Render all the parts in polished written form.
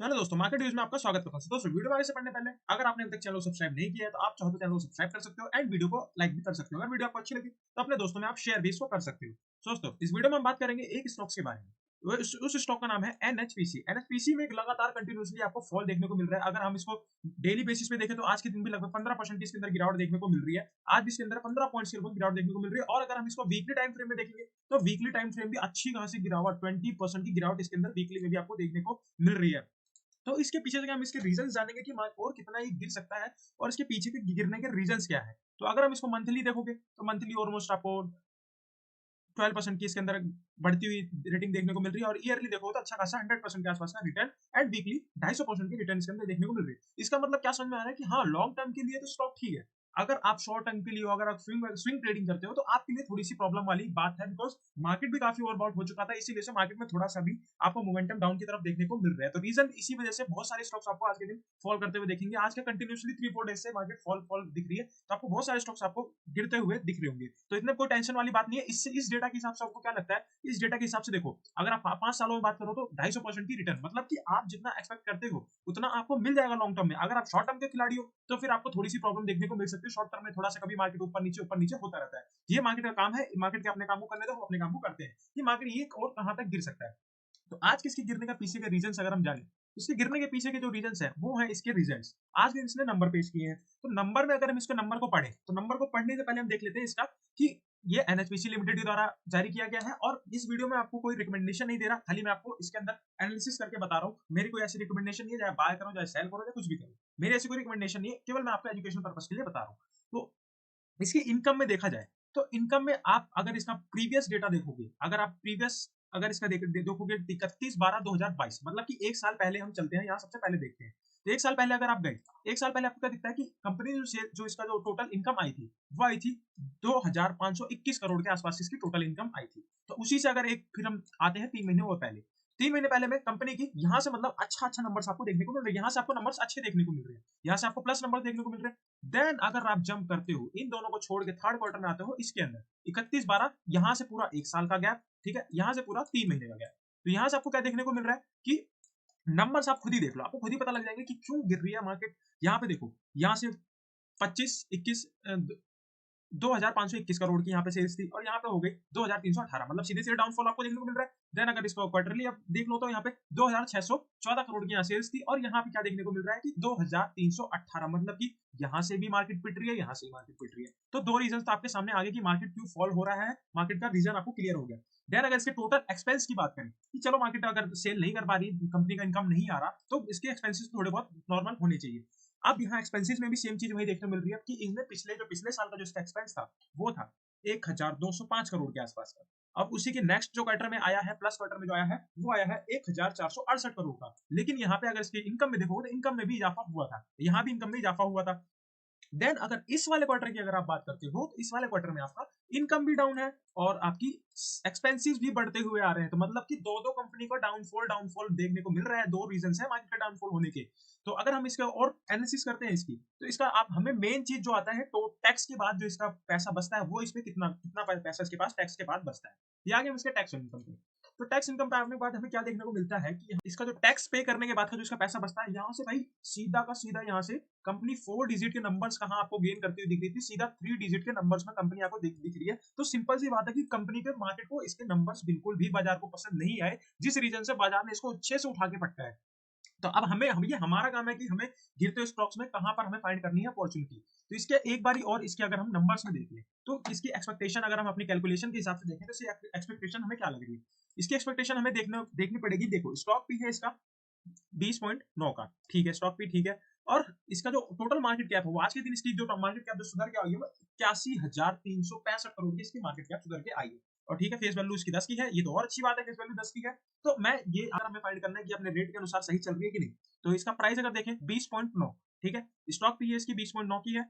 चलो दोस्तों, market news में आपका स्वागत करता हूं। दोस्तों, वीडियो में आगे से पढ़ने पहले अगर आपने अभी तक चैनल को सब्सक्राइब नहीं किया है तो आप चाहो तो चैनल को सब्सक्राइब कर सकते हो एंड वीडियो को लाइक भी कर सकते हो। अगर वीडियो आपको अच्छी लगी तो अपने दोस्तों में आप शेयर भी इसको कर सकते हो। दोस्तों, इस वीडियो में हम बात करेंगे एक स्टॉक्स के बारे में। उस स्टॉक का नाम है एनएचपीसी। एनएचपीसी में एक लगातार कंटिन्यूसली आपको फॉल देखने को मिल रहा है। अगर हम इसको डेली बेसिस पे देखें तो आज के दिन भी लगभग 15% की इसके अंदर गिरावट देखने को मिल रही है। आज भी इसके अंदर 15 पॉइंट्स की लगभग गिरावट देखने को मिल रही है। और अगर हम इसको वीकली टाइम फ्रेम में देखेंगे तो वीकली टाइम फ्रेम भी अच्छी खासी गिरावट 20% की गिरावट इसके अंदर वीकली में भी आपको देखने को मिल रही है। तो इसके पीछे से हम इसके रीजन जानेंगे कि और कितना ये गिर सकता है और इसके पीछे के गिरने के रीजंस क्या है। तो अगर हम इसको मंथली देखोगे तो मंथली ऑलमोस्ट आपको 12% की इसके अंदर बढ़ती हुई रेटिंग देखने को मिल रही है और ईयरली देखो तो अच्छा खासा 100% के आसपास का रिटर्न एंड वीकली 250% की रिटर्न इसके अंदर देखने को मिल रही है। इसका मतलब क्या समझ में आ रहा है कि हाँ, लॉन्ग टर्म के लिए तो स्टॉक ठीक है। अगर आप शॉर्ट टर्म के लिए हो, अगर आप स्विंग ट्रेडिंग करते हो तो आपके लिए थोड़ी सी प्रॉब्लम वाली बात है, बिकॉज मार्केट भी काफी ओवरबॉट हो चुका था। इसीलिए से मार्केट में थोड़ा सा भी आपको मोमेंटम डाउन की तरफ देखने को मिल रहा है। तो रीजन इसी वजह से बहुत सारे स्टॉक्स आपको आज के दिन फॉल करते हुए देखेंगे। आज के कंटिन्यूसली 3-4 डेज से मार्केट फॉल दिख रही है, तो आपको बहुत सारे स्टॉक्स आपको गिरते हुए दिख रहे होंगे। तो इतने कोई टेंशन वाली बात नहीं है। इससे इस डेटा के हिसाब से आपको क्या लगता है, इस डेटा के हिसाब से देखो, अगर आप 5 सालों में बात करो तो 250% की रिटर्न, मतलब कि आप जितना एक्सपेक्ट करते हो उतना आपको मिल जाएगा लॉन्ग टर्म में। अगर आप शॉर्ट टर्म के खिलाड़ी हो तो फिर आपको थोड़ी सी प्रॉब्लम देखने को मिल सकती है। शॉर्ट टर्म में थोड़ा सा कभी मार्केट ऊपर नीचे होता रहता है। ये मार्केट का काम है, मार्केट के अपने काम को करने दो, वो अपने काम को करते हैं। कि मार्केट ये और कहां तक गिर सकता है। तो आज किसके गिरने का पीछे के रीजंस अगर हम जाने, इसके गिरने के पीछे के जो रीजंस है वो है इसके रिजल्ट्स। आज दिन इसने नंबर पेश किए हैं। तो नंबर में अगर हम इसके नंबर को पढ़े तो नंबर को पढ़ने से पहले हम देख लेते हैं इसका कि ये एनएचपीसी लिमिटेड द्वारा जारी किया गया है। और इस वीडियो में आपको कोई रिकमेंडेशन नहीं दे रहा, खाली मैं आपको इसके अंदर एनालिसिस करके बता रहा हूँ। मेरी कोई ऐसी रिकमेंडेशन नहीं है, चाहे बाय करो चाहे सेल करो चाहे कुछ भी करो, मेरी ऐसी कोई रिकमेंडेशन नहीं है, केवल मैं आपको एजुकेशन पर्पस के लिए बता रहा हूँ। तो इसकी इनकम में देखा जाए तो इनकम में आप अगर इसका प्रीवियस डेटा देखोगे, अगर आप प्रीवियस अगर इसका देखोगे 31/12/2022, मतलब कि एक साल पहले हम चलते हैं, यहाँ सबसे पहले देखते हैं। तो एक साल पहले अगर आप गए, एक साल पहले आपको क्या दिखता है कि कंपनी जो इसका जो टोटल इनकम आई थी वो आई थी 2521 करोड़ के आसपास इसकी टोटल इनकम आई थी। तो उसी से अगर एक फिर हम आते हैं 3 महीने और पहले, 3 महीने पहले में कंपनी की यहाँ से मतलब अच्छा नंबर्स आपको देखने को मिल रहे हैं। यहाँ से आपको नंबर्स अच्छे देखने को मिल रहे हैं, यहाँ से आपको प्लस नंबर देखने को मिल रहे हैं। देन अगर आप जंप करते हो, इन दोनों को छोड़ के थर्ड क्वार्टर में आते हो, इसके अंदर 31/12, यहाँ से पूरा एक साल का गैप, ठीक है, यहाँ से पूरा 3 महीने का गैप। तो यहाँ से आपको क्या देखने को मिल रहा है कि नंबर्स आप खुद ही देख लो, आपको खुद ही पता लग जाएंगे कि क्यों गिर रही है मार्केट। यहाँ पे देखो, यहाँ से 25-21 2521 करोड़ की यहाँ पे सेल्स थी और यहाँ पे हो गई 2318, मतलब सीधे सीधे डाउनफॉल आपको देखने को मिल रहा है। देन अगर इसको क्वार्टरली आप देख लो तो यहाँ पे 2614 करोड़ की यहाँ सेल्स थी और यहाँ पे क्या देखने को मिल रहा है कि 2318, मतलब कि यहाँ से भी मार्केट पिट रही है, यहाँ से भी मार्केट पिट रही है। तो दो रीजन तो आपके सामने आगे कि मार्केट क्यों फॉल हो रहा है, मार्केट का रीजन आपको क्लियर हो गया। देन अगर इसके टोटल एक्सपेंस की बात करें कि चलो मार्केट अगर सेल नहीं कर पा रही, कंपनी का इनकम नहीं आ रहा, तो इसके एक्सपेंसेस थोड़े बहुत नॉर्मल होने चाहिए। अब यहाँ एक्सपेंसेस में भी सेम चीज वही देखने को मिल रही है कि इसने पिछले साल का जो इसका एक्सपेंस था वो था 1205 करोड़ के आसपास का। अब उसी के नेक्स्ट जो क्वार्टर में आया है, प्लस क्वार्टर में जो आया है वो आया है 1468 करोड़ का। लेकिन यहाँ पे अगर इसके इनकम में देखोगे तो इनकम में भी इजाफा हुआ था, यहाँ भी इनकम में इजाफा हुआ था। देन अगर इस वाले क्वार्टर की अगर आप बात करते हो तो इस वाले क्वार्टर में आपका इनकम भी डाउन है और आपकी एक्सपेंसेस भी बढ़ते हुए आ रहे हैं। तो मतलब कि दो कंपनी का डाउनफॉल देखने को मिल रहा है। दो रीजन है मार्केट का डाउनफॉल होने के। तो अगर हम इसका और एनालिसिस करते हैं इसकी, तो इसका आप हमें मेन चीज जो आता है तो टैक्स के बाद जो इसका पैसा बचता है वो इसमें कितना कितना पैसा इसके पास टैक्स के बाद बचता है। ये आगे हम इसके टैक्स इनकम पे, तो टैक्स इनकम पे आने के बाद हमें क्या देखने को मिलता है कि इसका जो टैक्स पे करने के बाद का जो इसका पैसा बचता है, यहाँ से भाई सीधा का सीधा यहाँ से कंपनी 4 डिजिट के नंबर्स कहां आपको गेन करती हुई दिख रही थी, सीधा 3 डिजिट के नंबर्स में कंपनी आपको दिख रही है। तो सिंपल सी बात है कि कंपनी के मार्केट को इसके नंबर्स बिल्कुल भी बाजार को पसंद नहीं आए, जिस रीजन से बाजार ने इसको अच्छे से उठा के पटका है। तो अब हम ये हमारा काम है कि हमें गिरते हुए स्टॉक्स में कहां पर हमें फाइंड करनी है अपॉर्चुनिटी। तो इसके एक बारी और इसके अगर हम नंबर्स में देख लें तो इसकी एक्सपेक्टेशन अगर हम अपनी कैलकुलेशन के हिसाब से देखें तो इसकी एक्सपेक्टेशन हमें क्या लग रही है, इसकी एक्सपेक्टेशन हमें देखनी पड़ेगी। देखो, स्टॉक भी है इसका 20.9 का, ठीक है, स्टॉक भी ठीक है। और इसका जो टोटल मार्केट कैप है वो आज के दिन इसकी जो मार्केट कैप जो सुधर के आई है 81,365 करोड़ की इसकी मार्केट कैप सुधर के आई है। और ठीक है, फेस वैल्यू इसकी 10 की है, ये तो और अच्छी बात है, फेस वैल्यू 10 की है। तो मैं ये अगर हमें फाइंड करना है कि अपने रेट के अनुसार सही चल रही है कि नहीं, तो इसका प्राइस अगर देखें 20.9, ठीक है, स्टॉक भी है इसकी 20.9 की है।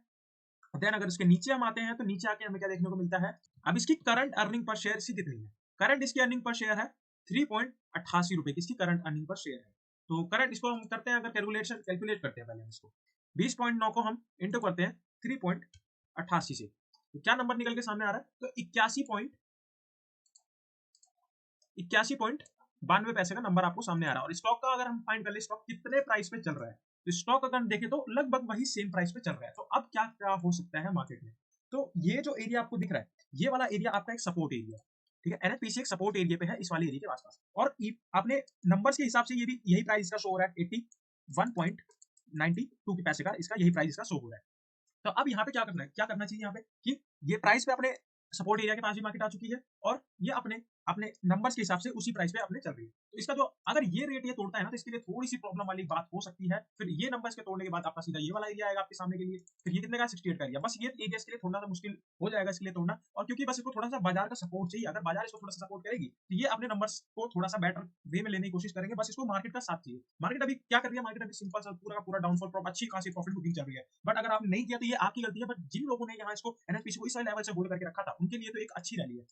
देन अगर इसके नीचे हम आते हैं तो नीचे आके हमें क्या देखने को मिलता है, अब इसकी करंट अर्निंग पर शेयर इसकी कितनी है। करंट इसकी अर्निंग पर शेयर है 3.88 रुपए की इसकी करंट अर्निंग पर शेयर है। तो करंट इसको हम करते हैं, अगर कैलकुलेट करते हैं पहले हम इसको 20.9 को हम इंटू करते हैं 3.88 से, तो क्या नंबर निकल के सामने आ रहा है, तो 81.81 92 पैसे का नंबर आपको सामने आ रहा है। और स्टॉक का अगर हम फाइंड कर ले स्टॉक कितने प्राइस पे चल रहा है, तो स्टॉक अगर हम देखें तो लगभग वही सेम प्राइस पे चल रहा है। तो अब क्या क्या हो सकता है मार्केट में? तो ये जो एरिया आपको दिख रहा है, ये वाला एरिया आपका एक सपोर्ट एरिया है, ठीक है। एनएचपीसी एक सपोर्ट एरिया पे है, इस वाले एरिया के आसपास। और आपने नंबर्स के हिसाब से ये भी यही प्राइस का शो हो रहा है, 81.92 के पैसे का इसका यही प्राइस इसका शो हो रहा है। तो अब यहाँ पे क्या करना है, क्या करना चाहिए यहाँ पे कि ये प्राइस पे अपने सपोर्ट एरिया के पास भी मार्केट आ चुकी है, और ये अपने अपने नंबर्स के हिसाब से उसी प्राइस पे अपने चल रही है। तो इसका जो अगर ये रेट ये तोड़ता है ना, तो इसके लिए थोड़ी सी प्रॉब्लम वाली बात हो सकती है। फिर ये नंबर्स के तोड़ने के बाद आपका सीधा ये वाला एरिया आएगा आपके सामने के लिए। फिर ये कितने का 68 का एरिया, बस ये एरिया के लिए थोड़ा सा मुश्किल हो जाएगा इसके लिए तोड़ना। और क्योंकि बस इसको थोड़ा सा बाजार का सपोर्ट चाहिए, अगर बाजार इसको थोड़ा सा सपोर्ट करेगी तो ये अपने नंबर्स को थोड़ा सा बेटर वे में लेने की कोशिश करेंगे। बस इसको मार्केट का साथ चाहिए। मार्केट अभी क्या कर रही है, मार्केट अभी सिंपल सा पूरा का पूरा डाउनफॉल, अच्छी खासी प्रॉफिट बुकिंग चल रही है। बट अगर आपने नहीं किया तो ये आपकी गलती है। बट जिन लोगों ने यहाँ इसको एनएचपीसी को इस लेवल से होल्ड करके रखा था, उनके लिए तो एक अच्छी रैली है,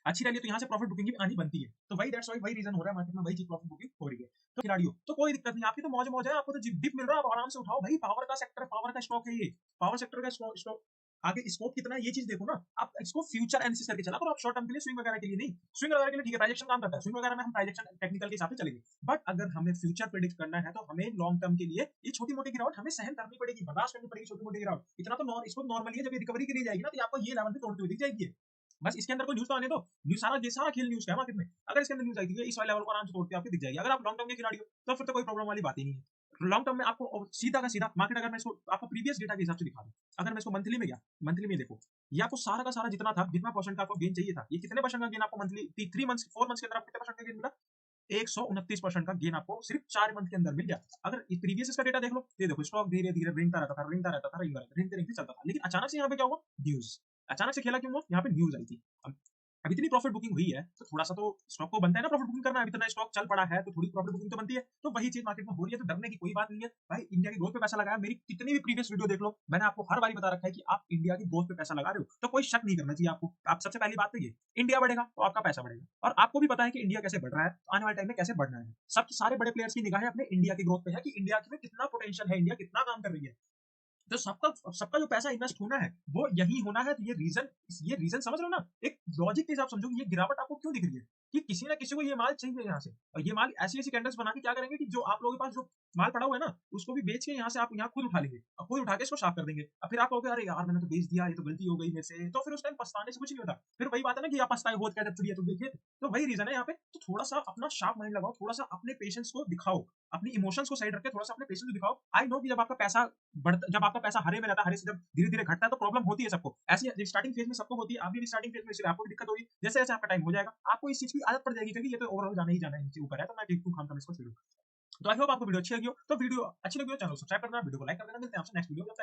अच्छी रैली। तो यहाँ से प्रॉफिट बुकिंग भी आनी बनती है। तो वही दैट्स व्हाई वही रीजन हो रहा है मार्केट में, वही चीज प्रॉफिट बुकिंग हो रही है। तो खिलाड़ियों तो कोई दिक्कत नहीं, आपकी तो मौज मौज है, आपको तो डिप मिल रहा है, आप आराम से उठाओ भाई। पावर का सेक्टर, पावर का स्टॉक है ये, पावर सेक्टर का स्टॉक। आगे स्कोप कितना है ये चीज देखो ना, आप इसको फ्यूचर एनालिसिस करके चला करो, आप शॉर्ट टर्म के लिए, स्विंग वगैरह के लिए नहीं। स्विंग वगैरह के लिए ठीक है, ट्रांजैक्शन काम करता है, स्विंग वगैरह में हम ट्रांजैक्शन टेक्निकल के हिसाब से चलेंगे। बट अगर हमें फ्यूचर प्रेडिक्ट करना है तो हमें लॉन्ग टर्म के लिए ये छोटी मोटी गिरावट हमें सहन करनी पड़ेगी, बर्दाश्त करनी पड़ेगी छोटी मोटी गिरावट। इतना तो इसको नॉर्मली है, जब ये रिकवरी के लिए जाएगी ना तो आपको ये लेवल पे तोड़ती हुई दिख जाएगी। बस इसके अंदर कोई न्यूज तो आने दो, न्यूज सारा ये सारा खेल न्यूज का है मार्केट में। अगर इसके अंदर न्यूज आई थी इस वाले लेवल को आराम से तोड़ते आपको दिख जाएगी। अगर आप लॉन्ग टर्म के खिलाड़ी हो तो फिर तो कोई प्रॉब्लम वाली बात ही नहीं है। लॉन्ग टर्म में आपको सीधा का सीधा मार्केट, अगर मैं इसको आपको प्रीवियस डेटा के हिसाब से दिखा दूं, अगर मैं इसको मंथली में गया, मंथली में देखो, ये आपको सारा का सारा जितना था, जितना परसेंट का आपको गेन चाहिए था, ये कितने परसेंट का गेन आपको मंथली 3 मंथ्स 4 मंथ्स के अंदर आपको कितने परसेंट का गेन मिला? 129% का गेन आपको सिर्फ 4 मंथ के अंदर मिल गया। अगर प्रीवियस इसका डेटा देख लो, ये देखो स्टॉक धीरे धीरे रेंगता रहता था, रेंगता रहता था, रेंगते रेंगते चलता था। लेकिन अचानक से यहाँ पे क्या हुआ, न्यूज। अचानक से खेला क्यों हुआ, यहाँ पे न्यूज आई थी। अब इतनी प्रॉफिट बुकिंग हुई है तो थोड़ा सा तो स्टॉक को बनता है ना प्रॉफिट बुकिंग करना। इतना स्टॉक चल पड़ा है तो थोड़ी प्रॉफिट बुकिंग तो बनती है। तो वही चीज मार्केट में हो रही है, तो डरने की कोई बात नहीं है भाई। इंडिया की ग्रोथ पे पैसा लगाया, मेरी कितनी भी प्रीवियस वीडियो देख लो, मैंने आपको हर बार बता रखा है कि आप इंडिया की ग्रोथ पे पैसा लगा रहे हो तो कोई शक नहीं करना चाहिए आपको। आप सबसे पहली बात तो ये, इंडिया बढ़ेगा तो आपका पैसा बढ़ेगा। और आपको भी पता है कि इंडिया कैसे बढ़ रहा है, तो आने वाले टाइम में कैसे बढ़ना है। सब सारे बड़े प्लेयर्स की निगाहें अपने इंडिया की ग्रोथ पे है कि इंडिया में कितना पोटेंशियल है, इंडिया कितना काम कर रही है। तो सबका सबका जो पैसा इन्वेस्ट होना है वो यही होना है। तो ये रीजन समझ रहे हो ना, एक लॉजिक के हिसाब समझो कि ये गिरावट आपको क्यों दिख रही है, कि किसी ना किसी को ये माल चाहिए यहाँ से। और ये माल ऐसी ऐसी कैंडल्स बना के क्या करेंगे कि जो आप लोगों के पास जो माल पड़ा हुआ है ना, उसको भी बेच के यहाँ से आप यहाँ खुद उठा लेंगे और खुद उठा के इसको साफ कर देंगे। और फिर आप कहोगे अरे यार मैंने तो बेच दिया, ये तो गलती हो गई मेरे से। तो फिर उस टाइम पछताने से कुछ नहीं होता। फिर वही बात है ना कि आप पछताए होत क्या जब चुड़िया तुम देखे। तो वही रीजन है यहाँ पे। तो थोड़ा सा अपना शार्प माइंड लगाओ, थोड़ा सा अपने पेशेंस को दिखाओ, अपनी इमोशंस को साइड रख के थोड़ा सा अपने पेशेंस को दिखाओ। आई नो कि जब आपका पैसा बढ़ता, जब आपका पैसा हरे में रहता है, हरे से जब धीरे धीरे घटता है तो प्रॉब्लम होती है सबको। ऐसी स्टार्टिंग फेज में सबको होती है, आप भी स्टार्टिंग फेज में, इसलिए आपको भी दिक्कत होगी। जैसे जैसे आपका टाइम हो जाएगा आपको इस चीज की आदत पड़ जाएगी, क्योंकि ये तो ओवरऑल जाना ही जाना है नीचे ऊपर है, तो मैं क्यों खाम इसको छोड़ूं। तो आई होप आपको वीडियो अच्छी लगी हो। तो वीडियो अच्छी लगी हो चैनल सब्सक्राइब करना, वीडियो को लाइक कर देना। मिलते हैं आपसे नेक्स्ट वीडियो में।